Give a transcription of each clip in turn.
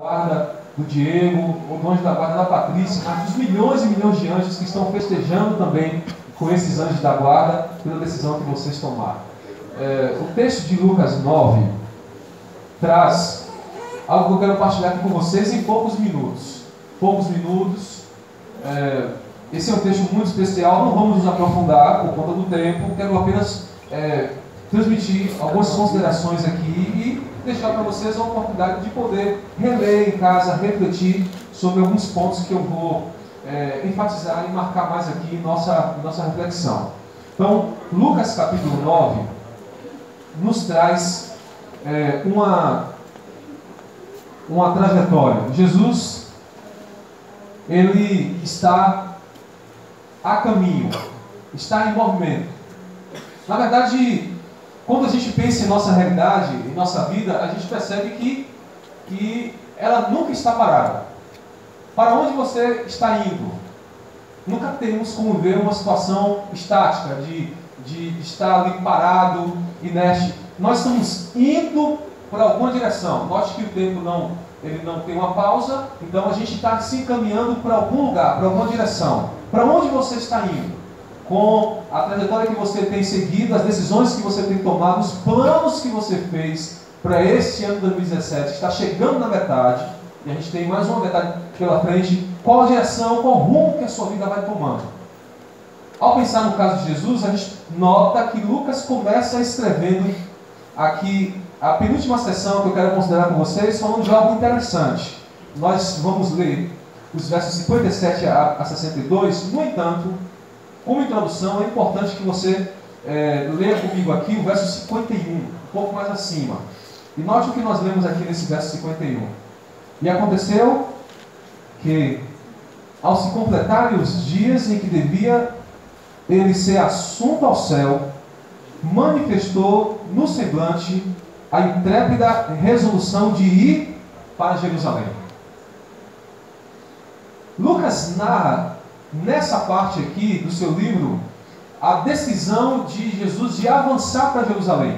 guarda do Diego, ou do anjo da guarda da Patrícia, mas dos milhões e milhões de anjos que estão festejando também com esses anjos da guarda pela decisão que vocês tomaram. O texto de Lucas 9 traz algo que eu quero partilhar aqui com vocês em poucos minutos. Esse é um texto muito especial, não vamos nos aprofundar por conta do tempo, quero apenas transmitir algumas considerações aqui e deixar para vocês a oportunidade de poder reler em casa, refletir sobre alguns pontos que eu vou enfatizar e marcar mais aqui em nossa reflexão. Então, Lucas capítulo 9 nos traz uma trajetória. Jesus, ele está a caminho, está em movimento. Na verdade, quando a gente pensa em nossa realidade, em nossa vida, a gente percebe que ela nunca está parada. Para onde você está indo? Nunca temos como ver uma situação estática, de estar ali parado, inerte. Nós estamos indo para alguma direção. Note que o tempo ele não tem uma pausa, então a gente está se encaminhando para algum lugar, para alguma direção. Para onde você está indo? Com a trajetória que você tem seguido, as decisões que você tem tomado, os planos que você fez para este ano de 2017, está chegando na metade, e a gente tem mais uma metade pela frente. Qual a direção, qual o rumo que a sua vida vai tomando? Ao pensar no caso de Jesus, a gente nota que Lucas começa escrevendo aqui a penúltima sessão que eu quero considerar com vocês, falando de algo interessante. Nós vamos ler os versos 57 a 62, no entanto, como introdução, é importante que você leia comigo aqui o verso 51, um pouco mais acima. E note o que nós lemos aqui nesse verso 51. E aconteceu que, ao se completarem os dias em que devia ele ser assunto ao céu, manifestou no semblante a intrépida resolução de ir para Jerusalém. Lucas narra nessa parte aqui do seu livro a decisão de Jesus de avançar para Jerusalém.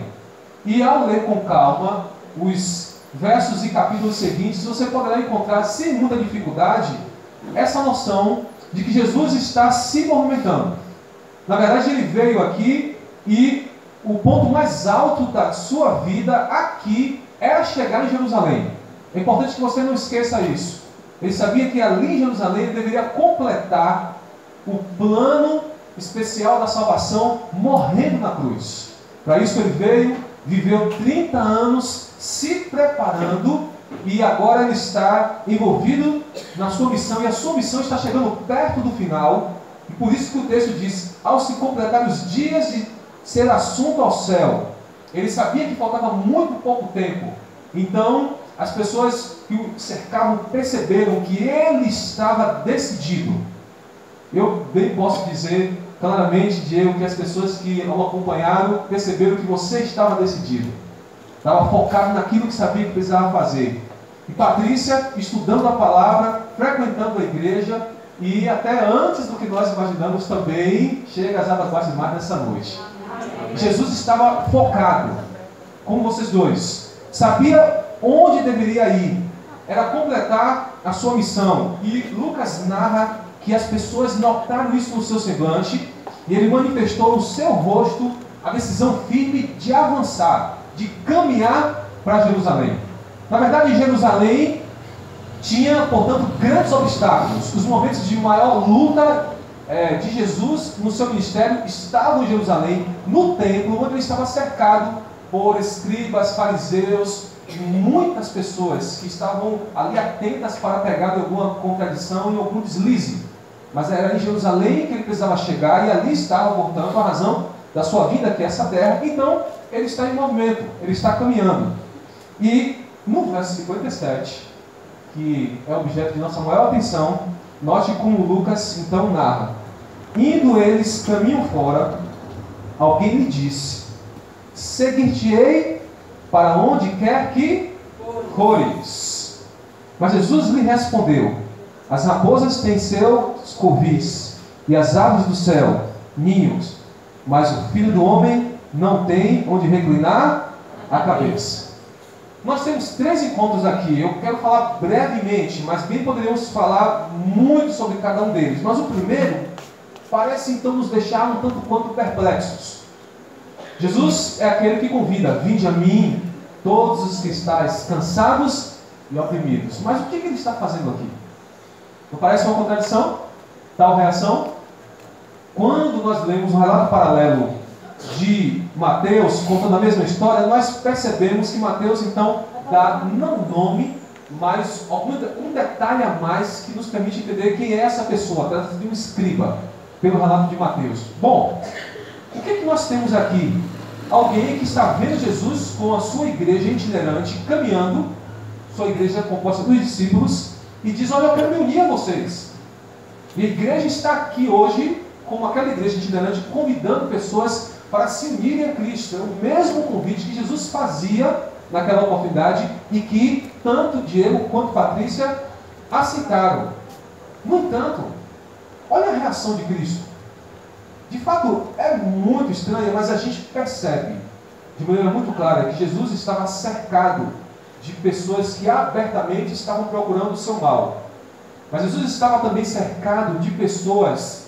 E ao ler com calma os versos e capítulos seguintes, você poderá encontrar, sem muita dificuldade, essa noção de que Jesus está se movimentando. Na verdade, ele veio aqui e o ponto mais alto da sua vida aqui era chegar em Jerusalém. É importante que você não esqueça isso. Ele sabia que ali em Jerusalém ele deveria completar o plano especial da salvação morrendo na cruz. Para isso ele veio, viveu 30 anos se preparando e agora ele está envolvido na sua missão e a sua missão está chegando perto do final. E por isso que o texto diz, ao se completar os dias de ser assunto ao céu, ele sabia que faltava muito pouco tempo. Então, as pessoas que o cercavam perceberam que ele estava decidido. Eu bem posso dizer claramente, Diego, que as pessoas que o acompanharam perceberam que você estava decidido. Estava focado naquilo que sabia que precisava fazer. E Patrícia, estudando a palavra, frequentando a igreja, e até antes do que nós imaginamos também, chega às águas batismais nessa noite. Jesus estava focado, como vocês dois. Sabia onde deveria ir. Era completar a sua missão. E Lucas narra que as pessoas notaram isso no seu semblante, e ele manifestou no seu rosto a decisão firme de avançar, de caminhar para Jerusalém. Na verdade, em Jerusalém tinha, portanto, grandes obstáculos. Os momentos de maior luta de Jesus no seu ministério estavam em Jerusalém, no templo, onde ele estava cercado por escribas, fariseus, e muitas pessoas que estavam ali atentas para pegar alguma contradição e algum deslize. Mas era em Jerusalém que ele precisava chegar, e ali estava, portanto, a razão da sua vida, que é essa terra. Então, ele está em movimento, ele está caminhando. E no verso 57, que é objeto de nossa maior atenção, note como Lucas então narra. Indo eles caminho fora, alguém lhe disse, seguir-te-ei para onde quer que fores. Mas Jesus lhe respondeu, as raposas têm seus covis, e as aves do céu ninhos, mas o Filho do Homem não tem onde reclinar a cabeça. Nós temos 3 encontros aqui. Eu quero falar brevemente, mas bem poderíamos falar muito sobre cada um deles. Mas o primeiro parece então nos deixar um tanto quanto perplexos. Jesus é aquele que convida: vinde a mim, todos os que estáis cansados e oprimidos. Mas o que ele está fazendo aqui? Não parece uma contradição? Tal reação? Quando nós lemos um relato paralelo de Mateus, contando a mesma história, nós percebemos que Mateus então dá não um nome, mas um detalhe a mais que nos permite entender quem é essa pessoa. Trata-se de um escriba, pelo relato de Mateus. Bom, o que nós temos aqui? Alguém que está vendo Jesus com a sua igreja itinerante, caminhando, sua igreja composta dos discípulos, e diz: olha, eu quero me unir a vocês. E a igreja está aqui hoje, como aquela igreja itinerante, convidando pessoas para se unirem a Cristo. É o mesmo convite que Jesus fazia naquela oportunidade e que tanto Diego quanto Patrícia aceitaram. No entanto, olha a reação de Cristo. De fato, é muito estranha, mas a gente percebe de maneira muito clara que Jesus estava cercado de pessoas que abertamente estavam procurando o seu mal. Mas Jesus estava também cercado de pessoas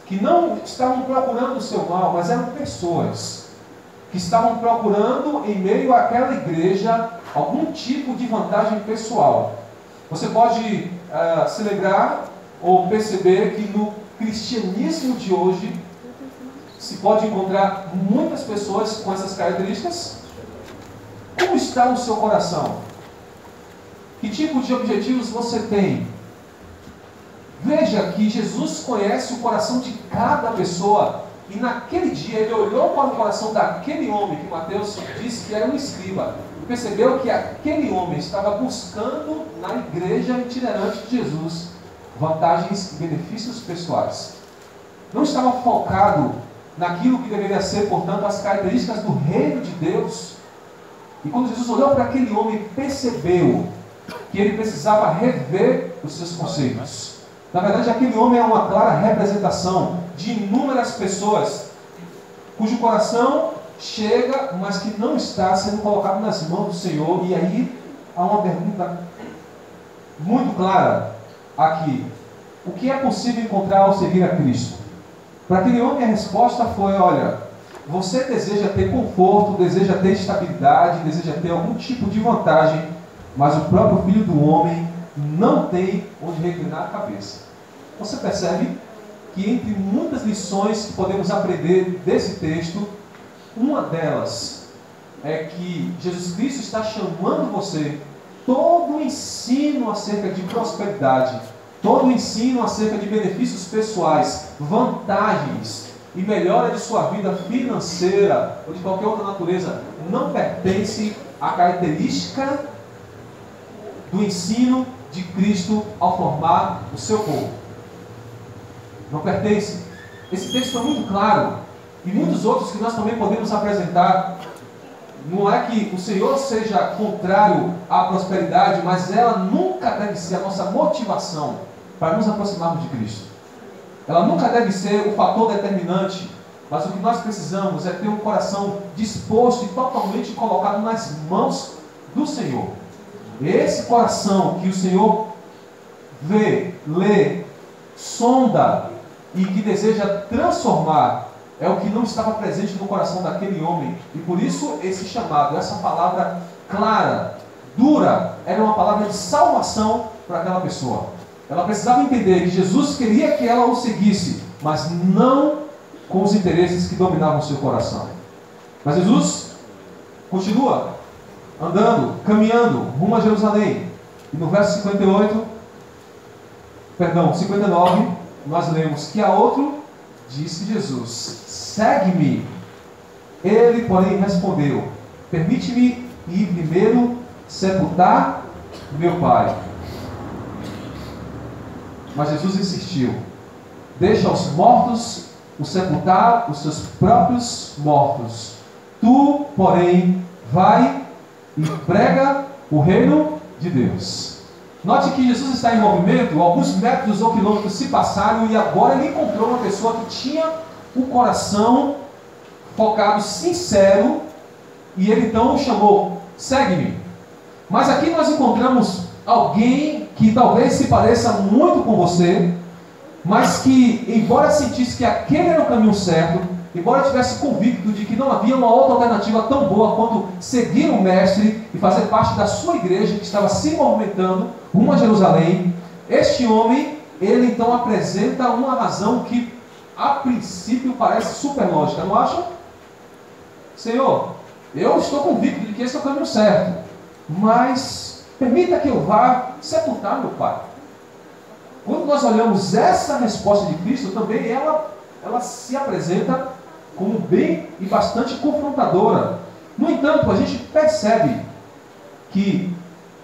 que não estavam procurando o seu mal, mas eram pessoas que estavam procurando, em meio àquela igreja, algum tipo de vantagem pessoal. Você pode se lembrar ou perceber que no cristianismo de hoje se pode encontrar muitas pessoas com essas características. Como está o seu coração? Que tipo de objetivos você tem? Veja que Jesus conhece o coração de cada pessoa, e naquele dia ele olhou para o coração daquele homem que Mateus disse que era um escriba, e percebeu que aquele homem estava buscando na igreja itinerante de Jesus vantagens e benefícios pessoais. Não estava focado naquilo que deveria ser, portanto, as características do reino de Deus. E quando Jesus olhou para aquele homem, percebeu que ele precisava rever os seus conceitos. Na verdade, aquele homem é uma clara representação de inúmeras pessoas cujo coração chega, mas que não está sendo colocado nas mãos do Senhor. E aí há uma pergunta muito clara aqui: o que é possível encontrar ao seguir a Cristo? Para aquele homem a resposta foi: olha, você deseja ter conforto, deseja ter estabilidade, deseja ter algum tipo de vantagem, mas o próprio Filho do Homem não tem onde reclinar a cabeça. Você percebe que entre muitas lições que podemos aprender desse texto, uma delas é que Jesus Cristo está chamando você, todo o ensino acerca de prosperidade, todo o ensino acerca de benefícios pessoais, vantagens e melhora de sua vida financeira ou de qualquer outra natureza, não pertence à característica do ensino de Cristo ao formar o seu povo. Não pertence. Esse texto é muito claro, e muitos outros que nós também podemos apresentar. Não é que o Senhor seja contrário à prosperidade, mas ela nunca deve ser a nossa motivação para nos aproximarmos de Cristo. Ela nunca deve ser o fator determinante, mas o que nós precisamos é ter um coração disposto e totalmente colocado nas mãos do Senhor. Esse coração que o Senhor vê, lê, sonda e que deseja transformar, é o que não estava presente no coração daquele homem. E por isso esse chamado, essa palavra clara, dura, era uma palavra de salvação para aquela pessoa. Ela precisava entender que Jesus queria que ela o seguisse, mas não com os interesses que dominavam o seu coração. Mas Jesus continua andando, caminhando rumo a Jerusalém. E no verso 59, nós lemos que a outro disse Jesus: segue-me. Ele, porém, respondeu: permite-me ir primeiro sepultar meu pai. Mas Jesus insistiu: deixa os mortos o sepultar os seus próprios mortos. Tu, porém, vai e prega o reino de Deus. Note que Jesus está em movimento, alguns metros ou quilômetros se passaram e agora ele encontrou uma pessoa que tinha o coração focado, sincero, e ele então o chamou: segue-me. Mas aqui nós encontramos alguém que talvez se pareça muito com você, mas que, embora sentisse que aquele era o caminho certo, embora tivesse convicto de que não havia uma outra alternativa tão boa quanto seguir o Mestre e fazer parte da sua igreja que estava se movimentando rumo a Jerusalém, este homem, ele então apresenta uma razão que a princípio parece super lógica, não acham? Senhor, eu estou convicto de que esse é o caminho certo, mas permita que eu vá sepultar meu pai. Quando nós olhamos essa resposta de Cristo, também ela se apresenta como bem e bastante confrontadora. No entanto, a gente percebe que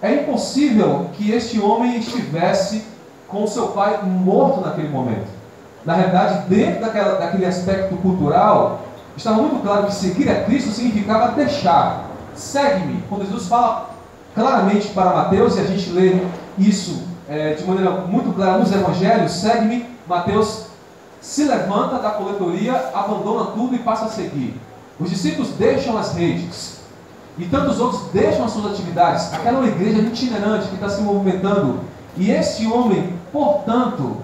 é impossível que este homem estivesse com seu pai morto naquele momento. Na realidade, dentro daquele aspecto cultural, estava muito claro que seguir a Cristo significava deixar. Segue-me. Quando Jesus fala claramente para Mateus, e a gente lê isso de maneira muito clara nos evangelhos, segue-me, Mateus se levanta da coletoria, abandona tudo e passa a seguir. Os discípulos deixam as redes, e tantos outros deixam as suas atividades. Aquela é uma igreja itinerante que está se movimentando, e este homem, portanto,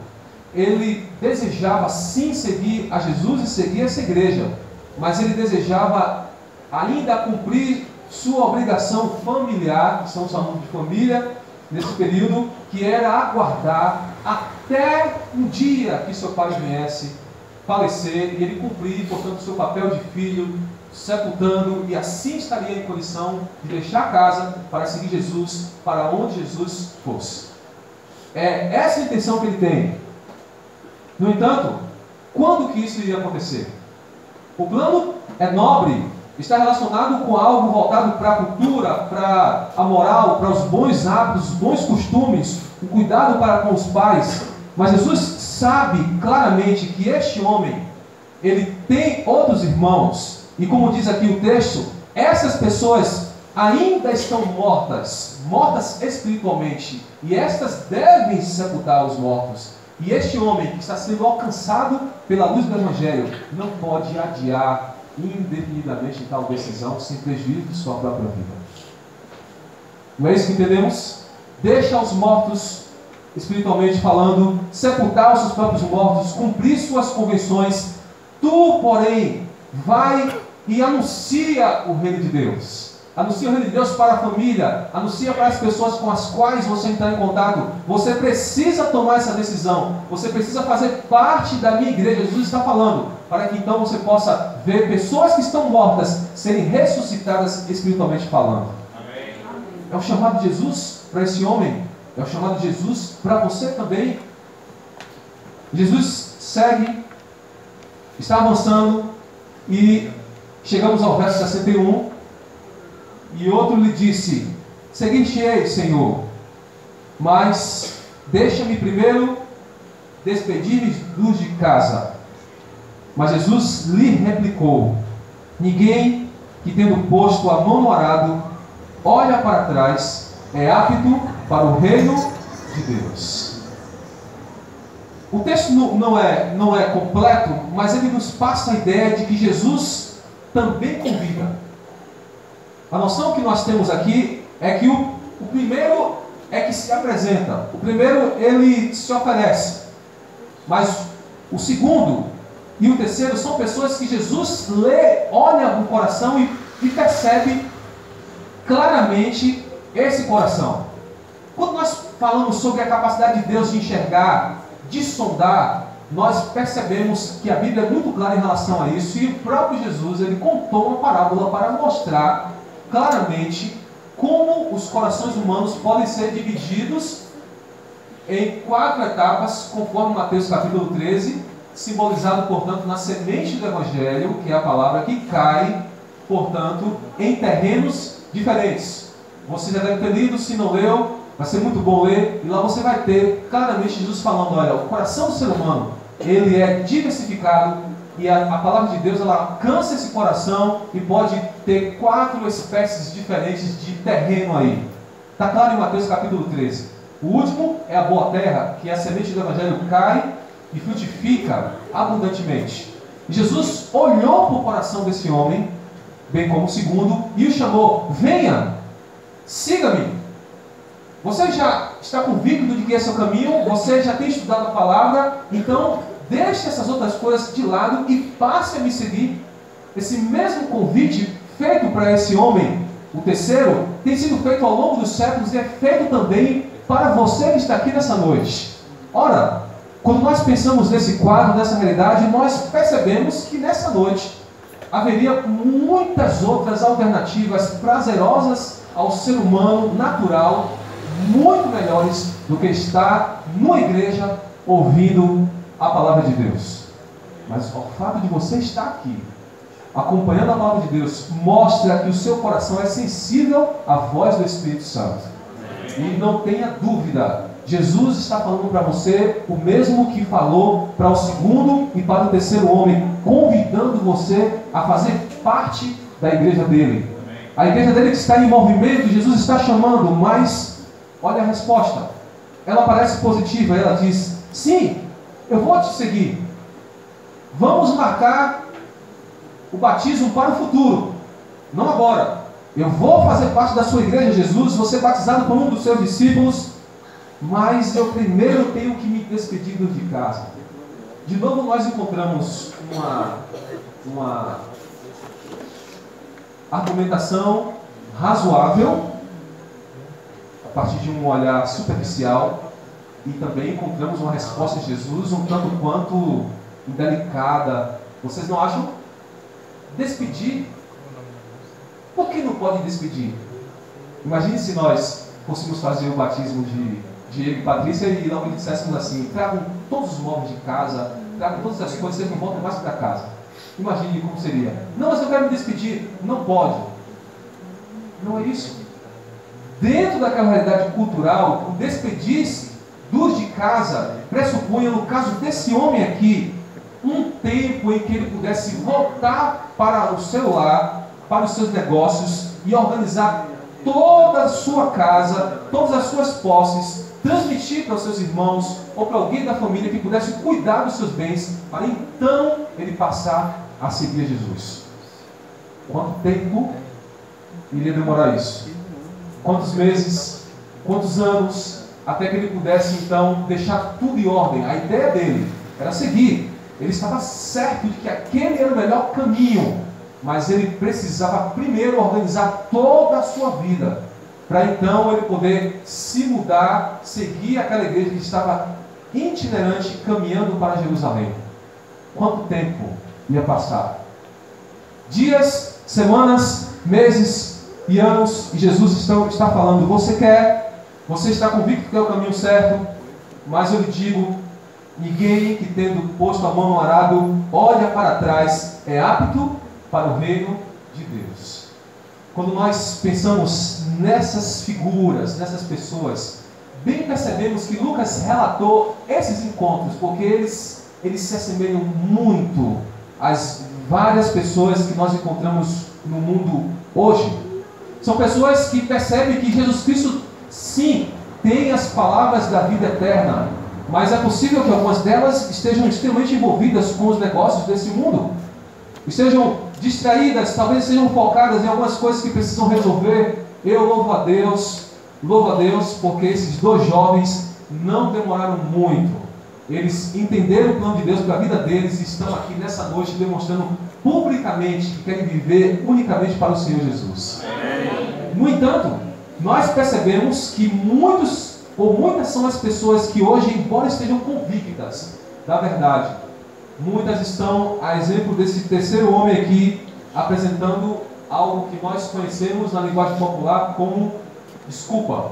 ele desejava sim seguir a Jesus e seguir essa igreja, mas ele desejava ainda cumprir sua obrigação familiar, que estamos falando de família, nesse período, que era aguardar até um dia que seu pai viesse falecer e ele cumprir, portanto, seu papel de filho, sepultando, e assim estaria em condição de deixar a casa para seguir Jesus para onde Jesus fosse. É essa a intenção que ele tem. No entanto, quando que isso iria acontecer? O plano é nobre, está relacionado com algo voltado para a cultura, para a moral, para os bons hábitos, os bons costumes, o cuidado para com os pais. Mas Jesus sabe claramente que este homem, ele tem outros irmãos, e como diz aqui o texto, essas pessoas ainda estão mortas espiritualmente, e estas devem sepultar os mortos. E este homem que está sendo alcançado pela luz do Evangelho não pode adiar indefinidamente tal decisão sem prejuízo de sua própria vida. Não é isso que entendemos? Deixa os mortos, espiritualmente falando, sepultar os seus próprios mortos, cumprir suas convenções. Tu, porém, vai e anuncia o reino de Deus. Anuncia o reino de Deus para a família, anuncia para as pessoas com as quais você entrar em contato. Você precisa tomar essa decisão, você precisa fazer parte da minha igreja. Jesus está falando, para que então você possa ver pessoas que estão mortas serem ressuscitadas espiritualmente falando. Amém. É o chamado de Jesus para esse homem, é o chamado de Jesus para você também. Jesus segue, está avançando, e chegamos ao verso 61. E outro lhe disse: seguir-te-ei, Senhor, mas deixa-me primeiro despedir-me dos de casa. Mas Jesus lhe replicou: ninguém que, tendo posto a mão no arado, olha para trás, é apto para o reino de Deus. O texto não é completo, mas ele nos passa a ideia de que Jesus também convida. A noção que nós temos aqui é que o primeiro é que se apresenta, o primeiro ele se oferece, mas o segundo e o terceiro são pessoas que Jesus olha no coração e percebe claramente esse coração. Quando nós falamos sobre a capacidade de Deus de enxergar, de sondar, nós percebemos que a Bíblia é muito clara em relação a isso, e o próprio Jesus ele contou uma parábola para mostrar claramente como os corações humanos podem ser divididos em 4 etapas, conforme Mateus capítulo 13, simbolizado, portanto, na semente do Evangelho, que é a palavra que cai, portanto, em terrenos diferentes. Você já deve ter lido, se não leu, vai ser muito bom ler, e lá você vai ter claramente Jesus falando: olha, o coração do ser humano, ele é diversificado, e a palavra de Deus, ela alcança esse coração e pode ter 4 espécies diferentes de terreno aí. Está claro em Mateus capítulo 13. O último é a boa terra, que a semente do Evangelho cai e frutifica abundantemente. Jesus olhou para o coração desse homem, bem como o segundo, e o chamou: venha, siga-me. Você já está convicto de que esse é o caminho? Você já tem estudado a palavra? Então, deixe essas outras coisas de lado e passe a me seguir. Esse mesmo convite feito para esse homem, o terceiro, tem sido feito ao longo dos séculos e é feito também para você que está aqui nessa noite. Ora, quando nós pensamos nesse quadro, nessa realidade, nós percebemos que nessa noite haveria muitas outras alternativas prazerosas ao ser humano natural, muito melhores do que estar numa igreja ouvindo a palavra de Deus. Mas o fato de você estar aqui, acompanhando a palavra de Deus, mostra que o seu coração é sensível à voz do Espírito Santo. E não tenha dúvida, Jesus está falando para você o mesmo que falou para o segundo e para o terceiro homem, convidando você a fazer parte da igreja dele. A igreja dele que está em movimento, Jesus está chamando, mas olha a resposta. Ela parece positiva, ela diz: sim, eu vou te seguir. Vamos marcar o batismo para o futuro, não agora. Eu vou fazer parte da sua igreja, Jesus, vou ser batizado por um dos seus discípulos, mas eu primeiro tenho que me despedir de casa. De novo nós encontramos uma argumentação razoável, a partir de um olhar superficial, e também encontramos uma resposta de Jesus um tanto quanto indelicada. Vocês não acham? Despedir? Por que não pode despedir? Imagine se nós fôssemos fazer o batismo de Diego e Patrícia e logo disséssemos assim: tragam todos os móveis de casa, tragam todas as coisas, vocês não voltam mais para casa. Imagine como seria. Não, mas eu quero me despedir. Não pode. Não é isso. Dentro daquela realidade cultural, o despedir-se dos de casa pressupunha, no caso desse homem aqui, um tempo em que ele pudesse voltar para o seu lar, para os seus negócios e organizar toda a sua casa, todas as suas posses, transmitir para os seus irmãos ou para alguém da família que pudesse cuidar dos seus bens, para então ele passar a seguir Jesus. Quanto tempo iria demorar isso? Quantos meses? Quantos anos? Até que ele pudesse então deixar tudo em ordem. A ideia dele era seguir. Ele estava certo de que aquele era o melhor caminho, mas ele precisava primeiro organizar toda a sua vida, para então ele poder se mudar, seguir aquela igreja que estava itinerante, caminhando para Jerusalém. Quanto tempo ia passar? Dias, semanas, meses e anos, e Jesus está falando: você quer, você está convicto que é o caminho certo, mas eu lhe digo, ninguém que tendo posto a mão no arado, olha para trás, é apto para o reino de Deus. Quando nós pensamos nessas figuras, nessas pessoas, bem percebemos que Lucas relatou esses encontros, porque eles se assemelham muito às várias pessoas que nós encontramos no mundo hoje. São pessoas que percebem que Jesus Cristo, sim, tem as palavras da vida eterna, mas é possível que algumas delas estejam extremamente envolvidas com os negócios desse mundo, estejam distraídas, talvez sejam focadas em algumas coisas que precisam resolver. Eu louvo a Deus, porque esses dois jovens não demoraram muito. Eles entenderam o plano de Deus para a vida deles e estão aqui nessa noite demonstrando publicamente que querem viver unicamente para o Senhor Jesus. No entanto, nós percebemos que muitas são as pessoas que hoje, embora estejam convictas da verdade, muitas estão, a exemplo desse terceiro homem aqui, apresentando algo que nós conhecemos na linguagem popular como desculpa.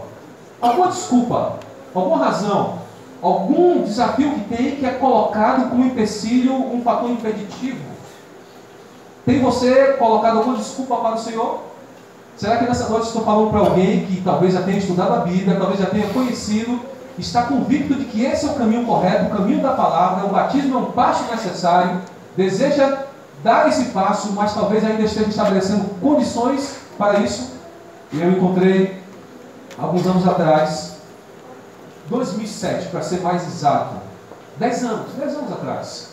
Alguma desculpa, alguma razão, algum desafio que tem que é colocado como empecilho, um fator impeditivo. Tem você colocado alguma desculpa para o Senhor? Será que nessa noite estou falando para alguém que talvez já tenha estudado a Bíblia, talvez já tenha conhecido, está convicto de que esse é o caminho correto, o caminho da palavra, o batismo é um passo necessário, deseja dar esse passo, mas talvez ainda esteja estabelecendo condições para isso? Eu encontrei, alguns anos atrás, 2007, para ser mais exato, 10 anos atrás,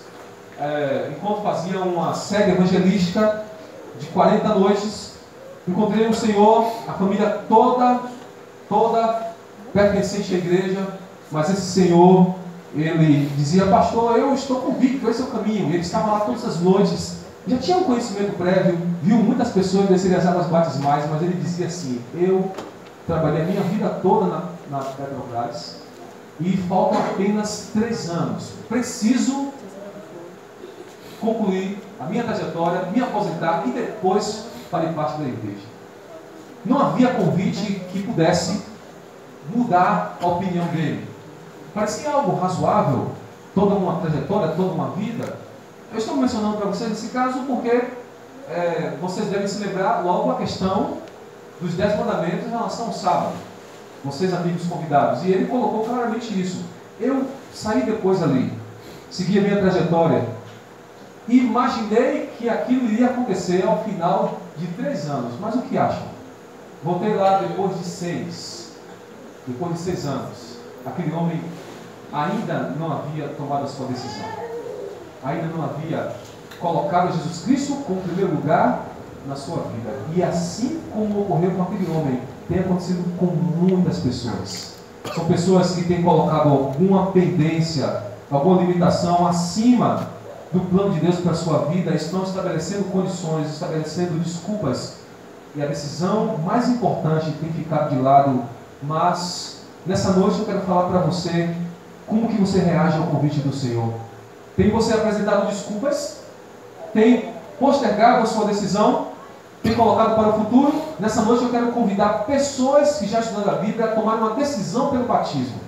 enquanto fazia uma série evangelística de 40 noites, Encontrei um senhor, a família toda pertencente à igreja, mas esse senhor, ele dizia: pastor, eu estou convicto, esse é o caminho. Ele estava lá todas as noites, já tinha um conhecimento prévio, viu muitas pessoas descerem as águas batismais, mas ele dizia assim: eu trabalhei a minha vida toda na Petrobras e faltam apenas 3 anos. Preciso concluir a minha trajetória, me aposentar e depois farei parte da igreja. Não havia convite que pudesse mudar a opinião dele. Parecia algo razoável, toda uma trajetória, toda uma vida. Eu estou mencionando para vocês esse caso porque vocês devem se lembrar logo a questão dos 10 mandamentos em relação ao sábado. Vocês, amigos convidados. E ele colocou claramente isso. Eu saí depois ali, segui a minha trajetória, e imaginei que aquilo iria acontecer ao final de 3 anos. Mas o que acham? Voltei lá depois de 6 anos. Aquele homem ainda não havia tomado a sua decisão. Ainda não havia colocado Jesus Cristo como primeiro lugar na sua vida. E assim como ocorreu com aquele homem, tem acontecido com muitas pessoas. São pessoas que têm colocado alguma pendência, alguma limitação acima do plano de Deus para a sua vida, estão estabelecendo condições, estabelecendo desculpas, e a decisão mais importante tem ficado de lado. Mas nessa noite eu quero falar para você como que você reage ao convite do Senhor. Tem você apresentado desculpas? Tem postergado a sua decisão? Tem colocado para o futuro? Nessa noite eu quero convidar pessoas que já estudaram a Bíblia a tomar uma decisão pelo batismo.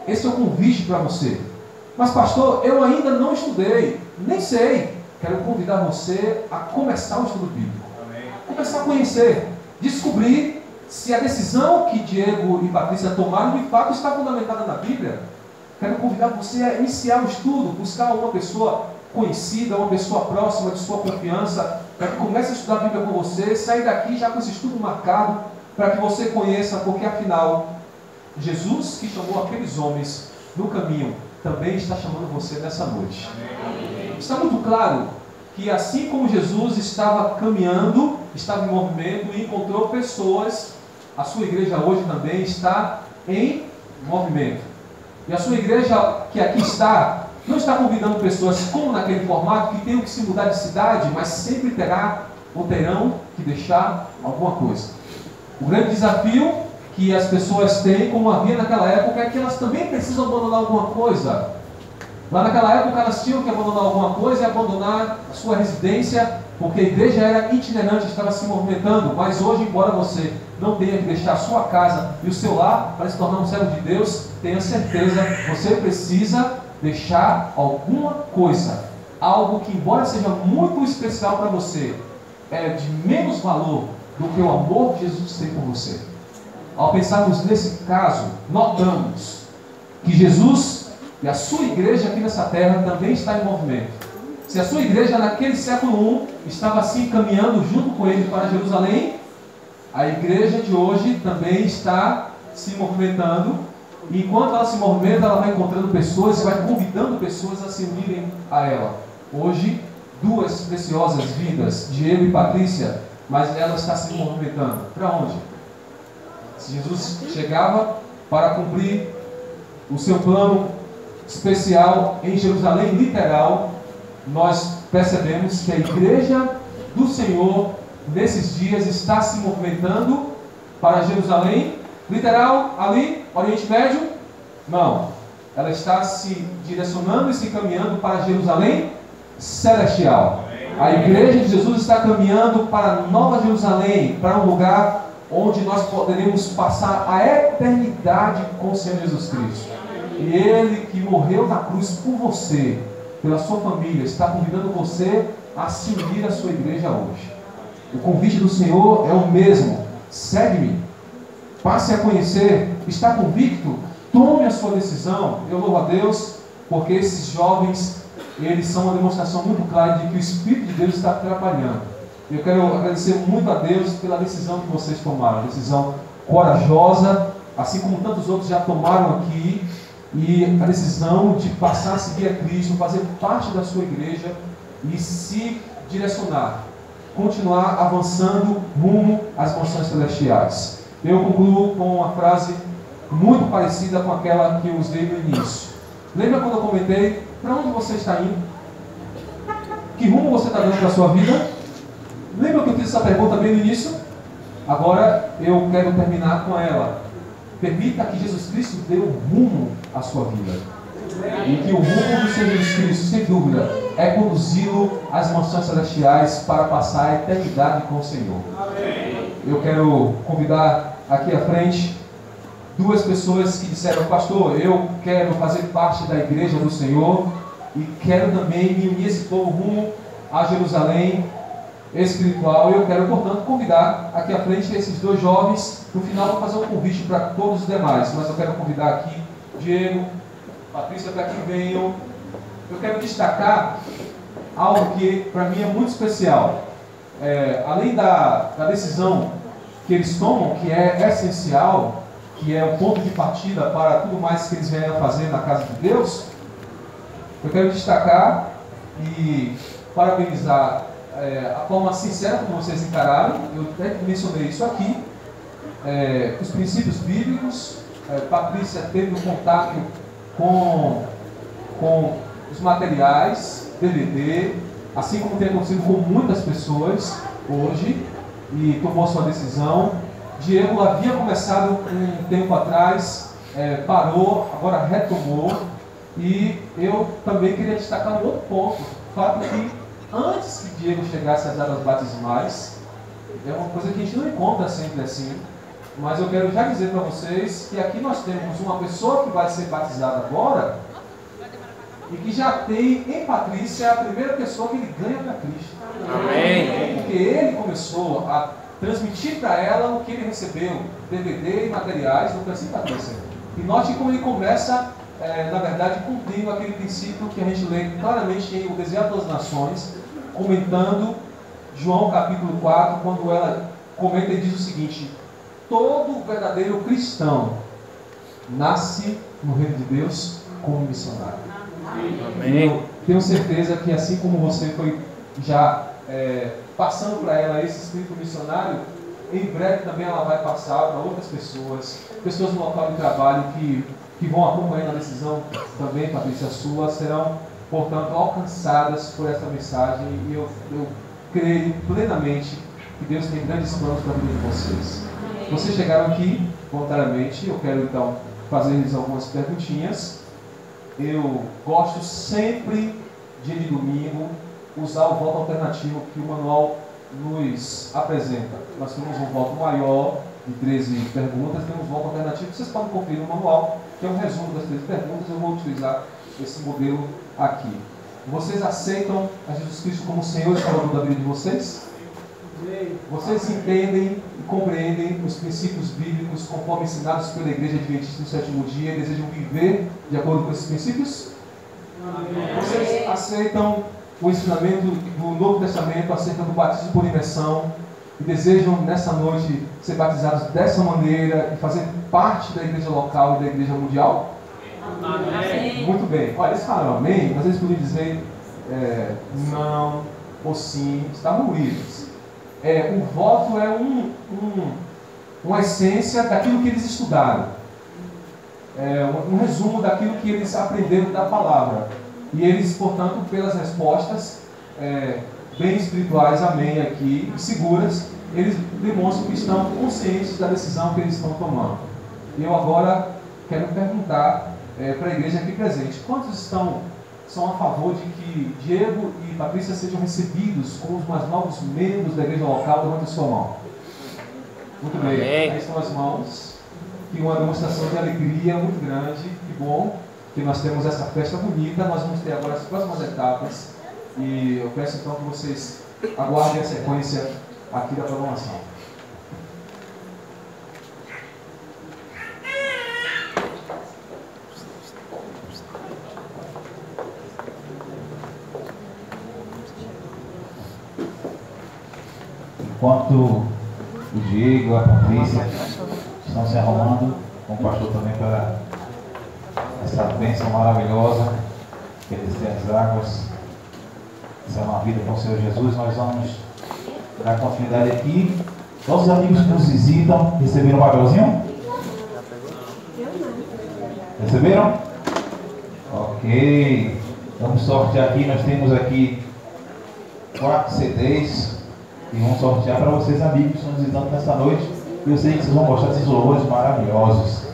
Esse é o convite para você. Mas pastor, eu ainda não estudei, nem sei. Quero convidar você a começar o estudo bíblico. Amém. Começar a conhecer, descobrir se a decisão que Diego e Patrícia tomaram de fato está fundamentada na Bíblia. Quero convidar você a iniciar o estudo, buscar uma pessoa conhecida, uma pessoa próxima de sua confiança, para que comece a estudar a Bíblia com você, sair daqui já com esse estudo marcado, para que você conheça, porque afinal, Jesus que chamou aqueles homens no caminho, também está chamando você nessa noite. Amém. Está muito claro que assim como Jesus estava caminhando, estava em movimento e encontrou pessoas, a sua igreja hoje também está em movimento. E a sua igreja que aqui está, não está convidando pessoas como naquele formato, que tenham que se mudar de cidade, mas sempre terão que deixar alguma coisa. O grande desafio que as pessoas têm, como havia naquela época, é que elas também precisam abandonar alguma coisa. Lá naquela época elas tinham que abandonar alguma coisa e abandonar a sua residência, porque a igreja era itinerante, estava se movimentando. Mas hoje, embora você não tenha que deixar a sua casa e o seu lar para se tornar um servo de Deus, tenha certeza, você precisa deixar alguma coisa. Algo que, embora seja muito especial para você, é de menos valor do que o amor que Jesus tem por você. Ao pensarmos nesse caso, notamos que Jesus e a sua igreja aqui nessa terra também está em movimento. Se a sua igreja naquele século I estava assim caminhando junto com ele para Jerusalém, a igreja de hoje também está se movimentando. E enquanto ela se movimenta, ela vai encontrando pessoas e vai convidando pessoas a se unirem a ela. Hoje, 2 preciosas vidas, Diego e Patrícia, mas ela está se movimentando. Para onde? Se Jesus chegava para cumprir o seu plano especial em Jerusalém literal, nós percebemos que a igreja do Senhor nesses dias está se movimentando para Jerusalém literal, ali, Oriente Médio? Não. Ela está se direcionando e se encaminhando para Jerusalém celestial. A igreja de Jesus está caminhando para Nova Jerusalém, para um lugar onde nós poderemos passar a eternidade com o Senhor Jesus Cristo. E Ele que morreu na cruz por você, pela sua família, está convidando você a se unir à sua igreja hoje. O convite do Senhor é o mesmo. Segue-me, passe a conhecer, está convicto, tome a sua decisão. Eu louvo a Deus, porque esses jovens, eles são uma demonstração muito clara de que o Espírito de Deus está trabalhando. Eu quero agradecer muito a Deus pela decisão que vocês tomaram, decisão corajosa, assim como tantos outros já tomaram aqui, e a decisão de passar a seguir a Cristo, fazer parte da sua igreja e se direcionar continuar avançando rumo às mansões celestiais. Eu concluo com uma frase muito parecida com aquela que eu usei no início. Lembra quando eu comentei, para onde você está indo? Que rumo você está dando para a sua vida? Lembra que eu fiz essa pergunta bem no início? Agora eu quero terminar com ela. Permita que Jesus Cristo dê um rumo à sua vida. E que o rumo do Senhor Jesus Cristo, sem dúvida, é conduzi-lo às mansões celestiais para passar a eternidade com o Senhor. Eu quero convidar aqui à frente duas pessoas que disseram: pastor, eu quero fazer parte da igreja do Senhor e quero também me unir esse povo rumo a Jerusalém espiritual. Eu quero, portanto, convidar aqui à frente esses dois jovens. No final vou fazer um convite para todos os demais, mas eu quero convidar aqui Diego, Patrícia, para que venham. Eu quero destacar algo que para mim é muito especial. Além da decisão que eles tomam, que é essencial, que é o ponto de partida para tudo mais que eles venham a fazer na casa de Deus, eu quero destacar e parabenizar a forma sincera como vocês encararam. Eu até mencionei isso aqui, os princípios bíblicos. Patrícia teve um contato com os materiais, DVD, assim como tem acontecido com muitas pessoas hoje, e tomou sua decisão. Diego havia começado um tempo atrás, parou, agora retomou. E eu também queria destacar um outro ponto, o fato que antes que Diego chegasse às águas batismais, é uma coisa que a gente não encontra sempre assim, mas eu quero já dizer para vocês que aqui nós temos uma pessoa que vai ser batizada agora e que já tem em Patrícia a primeira pessoa que ele ganha para Cristo. Amém. Porque ele começou a transmitir para ela o que ele recebeu, DVD e materiais no princípio Patrícia. E note como ele começa, na verdade, cumprindo aquele princípio que a gente lê claramente em O Deserto das Nações, comentando João capítulo 4, quando ela comenta e diz o seguinte: todo verdadeiro cristão nasce no reino de Deus como missionário. Amém. Eu tenho certeza que assim como você foi já passando para ela esse espírito missionário, em breve também ela vai passar para outras pessoas no local de trabalho que vão acompanhando a decisão também, Patrícia, sua, serão, portanto, alcançadas por essa mensagem. E eu creio plenamente que Deus tem grandes planos para a vida de vocês. Vocês chegaram aqui voluntariamente, eu quero então fazer-lhes algumas perguntinhas. Eu gosto sempre, dia de domingo, usar o voto alternativo que o manual nos apresenta. Nós temos um voto maior, de 13 perguntas, temos um voto alternativo, vocês podem conferir no manual, que é um resumo das 13 perguntas. Eu vou utilizar esse modelo aqui. Vocês aceitam a Jesus Cristo como Senhor e Salvador da vida de vocês? Vocês entendem e compreendem os princípios bíblicos conforme ensinados pela Igreja Adventista do Sétimo Dia e desejam viver de acordo com esses princípios? Amém. Vocês aceitam o ensinamento do Novo Testamento acerca do batismo por imersão e desejam nessa noite ser batizados dessa maneira e fazer parte da igreja local e da igreja mundial? Amém. Muito bem. Olha, eles falaram amém, mas eles podiam dizer não ou sim, estavam livres. O voto é uma essência daquilo que eles estudaram, um resumo daquilo que eles aprenderam da palavra. E eles, portanto, pelas respostas bem espirituais, amém, aqui, seguras, eles demonstram que estão conscientes da decisão que eles estão tomando. E eu agora quero perguntar para a igreja aqui presente: quantos são a favor de que Diego e Patrícia sejam recebidos como os mais novos membros da igreja local? Levante a sua mão. Muito bem, aí estão as mãos. Que uma demonstração de alegria muito grande. Que bom que nós temos essa festa bonita. Nós vamos ter agora as próximas etapas. E eu peço então que vocês aguardem a sequência aqui da programação. Enquanto o Diego e a Patrícia estão se arrumando, com o pastor também, para essa bênção maravilhosa que eles têm as águas, essa é uma vida com o Senhor Jesus, nós vamos dar continuidade aqui. Nossos amigos que nos visitam, receberam um papelzinho? Receberam? Ok. Vamos sortear aqui, nós temos aqui 4 CDs e vamos sortear para vocês, amigos que estão nos visitando nessa noite. E eu sei que vocês vão gostar desses louvores maravilhosos.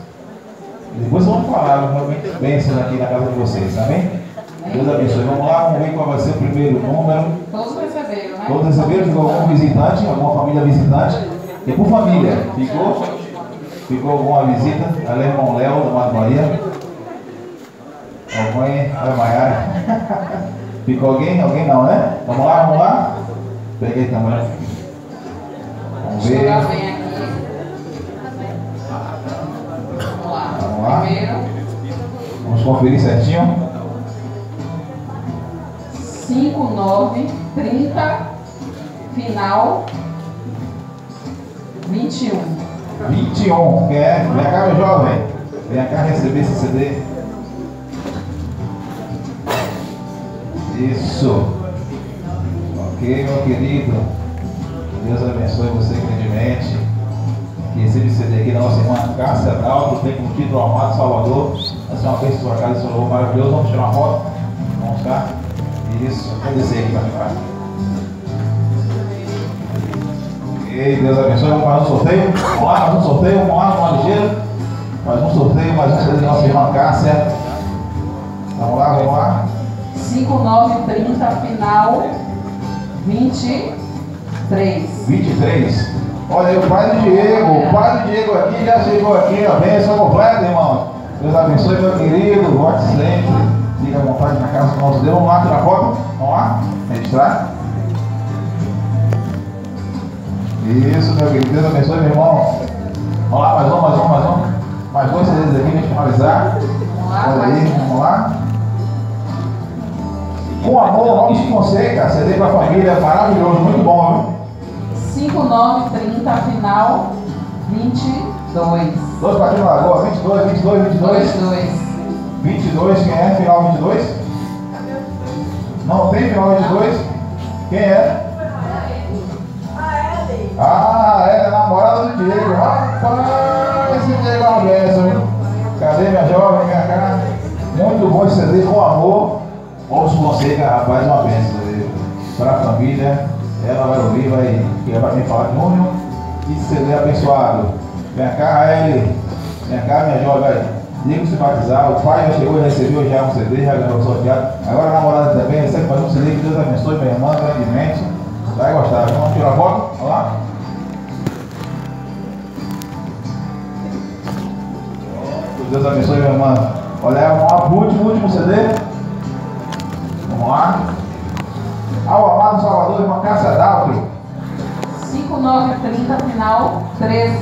E depois vamos falar realmente bênçãos aqui na casa de vocês, amém? Deus abençoe. Vamos lá, vamos ver qual vai ser o primeiro número. Todos receberam, né? Todos receberam? Ficou algum visitante, alguma família visitante? E por família, ficou alguma visita? Ali é o irmão Léo, da Mato Bahia. A mãe, a Maiara. Ficou alguém? Alguém não, né? Vamos lá, vamos lá. Peguei também. Vamos ver. Vem aqui. Vamos lá. Primeiro. Vamos conferir certinho. 5930, final 21. 21. Quem é? Vem cá, meu jovem. Vem cá receber esse CD. Isso. Ok, meu querido. Deus abençoe você grandemente. Que recebe esse CD aqui da nossa irmã Cássia Dalto, tem como título Amado Salvador. Vai ser uma vez em sua casa, esse louvor maravilhoso. Vamos tirar uma foto. Vamos cá. Isso. Vou descer aqui para mim. Ok, Deus abençoe. Vamos mais um sorteio. Vamos lá, mais um sorteio. Vamos lá, vamos ligeiro. Mais um sorteio, mais um sorteio da nossa irmã Cássia. Vamos lá, vamos lá. 5930, final 23. 23. Olha aí, o pai do Diego aqui já chegou aqui, a bênção completa, irmão. Deus abençoe, meu querido, volte sempre. Fique à vontade na casa do nosso Deus. Vamos lá, tirar foto? Vamos lá, registrar. Isso, meu querido, Deus abençoe, meu irmão. Vamos lá, mais um. Mais dois CDs aqui, pra gente finalizar. Olha aí, vamos lá. Com amor, Robson Fonseca, CD para a família, maravilhoso, muito bom, viu? 5930, final 22. Dois para aqui na Lagoa, 22. 22, quem é? Final 22? Não tem final 22? Quem é? Ah, é a namorada do Diego. Rapaz, esse Diego é uma bênção, viu? Cadê minha jovem, minha cara? Muito bom esse CD, com amor. Robson Fonseca, rapaz, uma bênção para a família. Ela vai ouvir, vai pegar para mim falar Júnior. E CD abençoado. Vem cá, ele. Vem cá, minha jovem. Diga se batizar. O pai já chegou e recebeu já um CD, já ganhou sorteado. Agora a namorada também recebe mais um CD. Que Deus abençoe minha irmã grandemente. Vai gostar. Vamos tirar a foto? Vamos lá. Deus abençoe minha irmã. Olha, vamos lá para o último CD. Vamos lá. Ao amado Salvador, irmã Cássia Dalto. 5930, final 13.